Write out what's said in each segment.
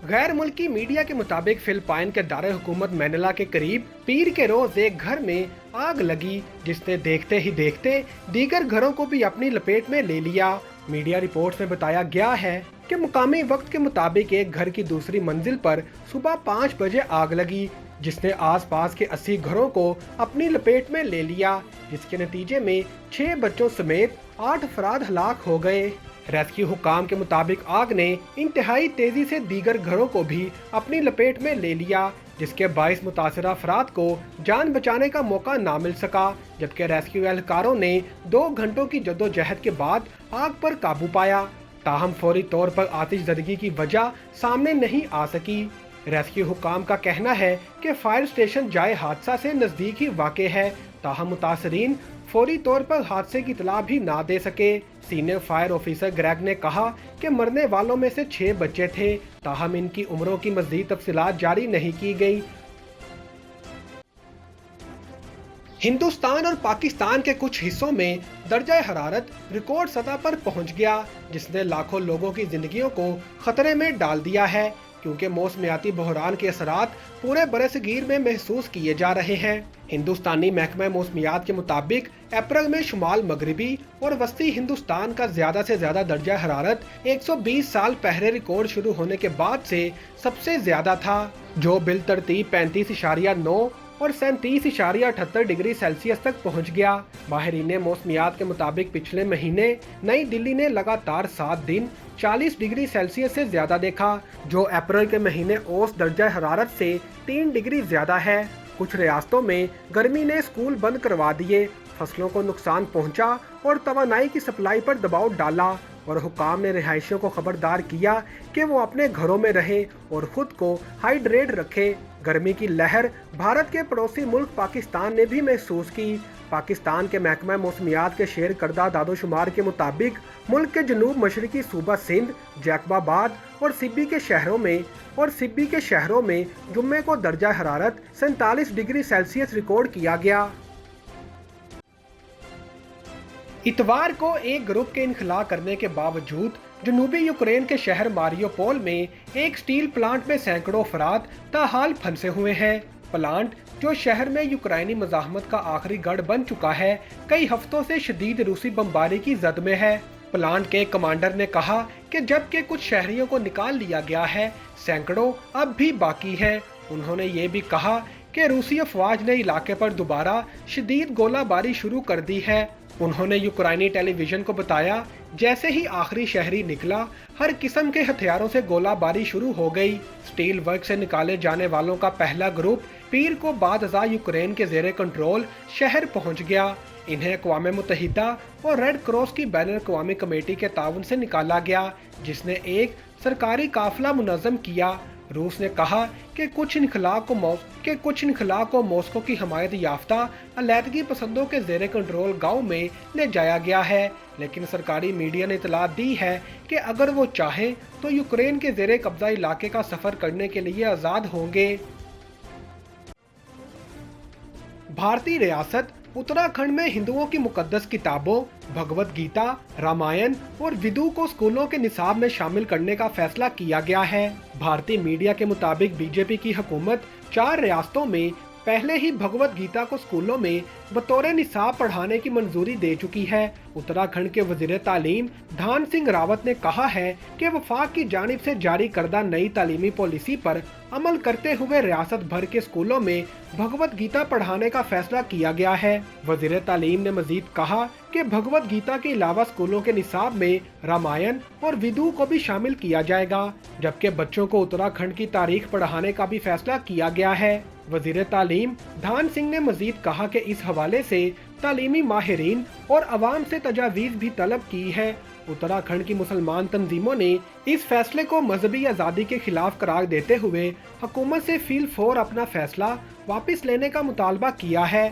गैर मुल्की मीडिया के मुताबिक फिलिपाइन के दार हुकूमत मैनिला के करीब पीर के रोज एक घर में आग लगी, जिसने देखते ही देखते दीगर घरों को भी अपनी लपेट में ले लिया। मीडिया रिपोर्ट्स में बताया गया है कि मुकामी वक्त के मुताबिक एक घर की दूसरी मंजिल पर सुबह 5 बजे आग लगी, जिसने आसपास के 80 घरों को अपनी लपेट में ले लिया, जिसके नतीजे में 6 बच्चों समेत 8 अफराद हलाक हो गए। रेस्क्यू हुकाम के मुताबिक आग ने इंतहाई तेजी से दीगर घरों को भी अपनी लपेट में ले लिया, जिसके बाइस मुतासरा अफराद को जान बचाने का मौका ना मिल सका, जबकि रेस्क्यू एहलकारों ने 2 घंटों की जद्दोजहद के बाद आग पर काबू पाया। ताहम फौरी तौर पर आतिशज़दगी की वजह सामने नहीं आ सकी। रेस्क्यू हुकाम का कहना है कि फायर स्टेशन जाए हादसा से नज़दीक ही वाक़ है, ताहम मुतासरीन फौरी तौर पर हादसे की इतला भी ना दे सके। सीनियर फायर ऑफिसर ग्रेग ने कहा कि मरने वालों में से 6 बच्चे थे, ताहम इनकी उम्रों की मज़ीद तफसीलात जारी नहीं की गई। हिंदुस्तान और पाकिस्तान के कुछ हिस्सों में दर्जा हरारत रिकॉर्ड सतह पर पहुंच गया, जिसने लाखों लोगों की जिंदगियों को खतरे में डाल दिया है, क्योंकि मौसमियाती बहरान के असरात पूरे बरसगीर में महसूस किए जा रहे हैं। हिंदुस्तानी महकमा मौसमियात के मुताबिक अप्रैल में शुमाल मगरबी और वस्ती हिंदुस्तान का ज्यादा से ज्यादा दर्जा हरारत 120 साल पहले रिकॉर्ड शुरू होने के बाद से सबसे ज्यादा था, जो बिल तरतीब 35.9 और 37.78 डिग्री सेल्सियस तक पहुंच गया। माहिरीन मौसमियात के मुताबिक पिछले महीने नई दिल्ली ने लगातार 7 दिन 40 डिग्री सेल्सियस से ज्यादा देखा, जो अप्रैल के महीने औसत दर्जा हरारत से 3 डिग्री ज्यादा है। कुछ रियासतों में गर्मी ने स्कूल बंद करवा दिए, फसलों को नुकसान पहुंचा और तवानाई की सप्लाई पर दबाव डाला, और हुकाम ने रिहायशियों को खबरदार किया कि वो अपने घरों में रहे और खुद को हाइड्रेट रखे। गर्मी की लहर भारत के पड़ोसी मुल्क पाकिस्तान ने भी महसूस की। पाकिस्तान के महकमा मौसमियात के शेयर करदा दादोशुमार के मुताबिक मुल्क के जनूब मशरकी सूबा सिंध, जैकबाबाद और सिब्बी के शहरों में जुम्मे को दर्जा हरारत 47 डिग्री सेल्सियस रिकॉर्ड किया गया। इतवार को एक ग्रुप के इनखला करने के बावजूद जनूबी यूक्रेन के शहर मारियोपोल में एक स्टील प्लांट में सैकड़ों अफराद ताहाल फंसे हुए हैं। प्लांट, जो शहर में यूक्रेनी मज़ाहमत का आखिरी गढ़ बन चुका है, कई हफ्तों से शदीद रूसी बमबारी की जद में है। प्लांट के कमांडर ने कहा कि जबकि कुछ शहरियों को निकाल लिया गया है, सैकड़ों अब भी बाकी हैं। उन्होंने ये भी कहा कि रूसी अफवाज ने इलाके पर दोबारा शदीद गोलाबारी शुरू कर दी है। उन्होंने यूक्रेनी टेलीविजन को बताया, जैसे ही आखिरी शहरी निकला, हर किस्म के हथियारों से गोलाबारी शुरू हो गई। स्टील वर्क से निकाले जाने वालों का पहला ग्रुप पीर को बाद अज़ा यूक्रेन के ज़ेरे कंट्रोल शहर पहुंच गया। इन्हें अक़वाम मुत्तहिदा और रेड क्रॉस की बैन अवी कमेटी के ताउन से निकाला गया, जिसने एक सरकारी काफिला मुनज़्ज़म किया। रूस ने कहा कि कुछ इनखला को मॉस्को की हमायत याफ्ता अलैदगी पसंदों के ज़ेरे कंट्रोल गांव में ले जाया गया है, लेकिन सरकारी मीडिया ने इतला दी है कि अगर वो चाहे तो यूक्रेन के ज़ेरे कब्जा इलाके का सफ़र करने के लिए आज़ाद होंगे। भारतीय रियासत उत्तराखंड में हिंदुओं की मुकद्दस किताबों भगवत गीता, रामायण और विदु को स्कूलों के निसाब में शामिल करने का फैसला किया गया है। भारतीय मीडिया के मुताबिक बीजेपी की हुकूमत 4 रियासतों में पहले ही भगवत गीता को स्कूलों में बतौर निसाब पढ़ाने की मंजूरी दे चुकी है। उत्तराखंड के वजीर तालीम धान सिंह रावत ने कहा है कि वफाक की जानिब से जारी करदा नई तालीमी पॉलिसी पर अमल करते हुए रियासत भर के स्कूलों में भगवत गीता पढ़ाने का फैसला किया गया है। वजीर तालीम ने मजीद कहा कि भगवत गीता के अलावा स्कूलों के निसाब में रामायण और विदु को भी शामिल किया जाएगा, जबकि बच्चों को उत्तराखंड की तारीख पढ़ाने का भी फैसला किया गया है। वजीर तालीम धान सिंह ने मजीद कहा कि इस हवाले से तालीमी माहिरीन और अवाम से तजावीज़ भी तलब की है। उत्तराखंड की मुसलमान तंजीमों ने इस फैसले को मजहबी आज़ादी के खिलाफ करार देते हुए हुकूमत से फील फोर अपना फैसला वापस लेने का मुतालबा किया है।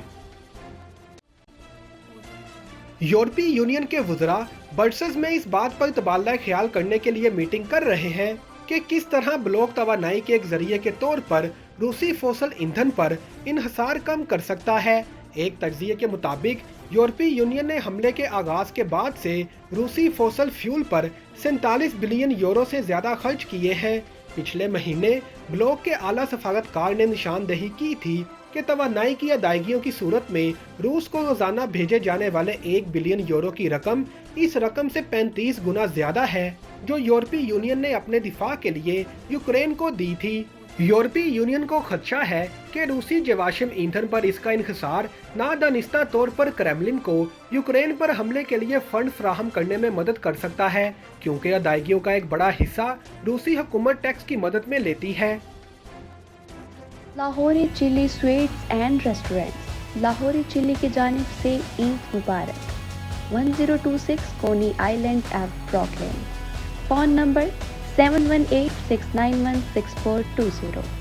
यूरोपीय यूनियन के वज़रा ब्रसेल्स में इस बात पर तबादला ख्याल करने के लिए मीटिंग कर रहे हैं कि किस तरह ब्लॉक तवानाई के एक जरिए के तौर पर रूसी फोसल ईंधन पर इन्हसार कम कर सकता है। एक तज्जिये के मुताबिक यूरोपीय यूनियन ने हमले के आगाज के बाद से रूसी फोसल फ्यूल पर 47 बिलियन यूरो से ज्यादा खर्च किए हैं, पिछले महीने ब्लॉक के आला सफारतकार ने निशानदेही की थी कि तवानाई की अदायगियों की सूरत में रूस को रोजाना भेजे जाने वाले 1 बिलियन यूरो की रकम इस रकम से 35 गुना ज्यादा है जो यूरोपीय यूनियन ने अपने दिफा के लिए यूक्रेन को दी थी। यूरोपीय यूनियन को खदशा है कि रूसी जीवाश्म ईंधन पर इसका इन्हिसार नादानिस्ता तौर पर क्रेमलिन को यूक्रेन पर हमले के लिए फंड फराहम करने में मदद कर सकता है, क्योंकि अदायगियों का एक बड़ा हिस्सा रूसी हुकूमत टैक्स की मदद में लेती है। Lahori chili sweets and restaurants, Lahori chili की जानिब से ईद मुबारक। 1026 Coney Island at Brooklyn. Phone number 7186916420।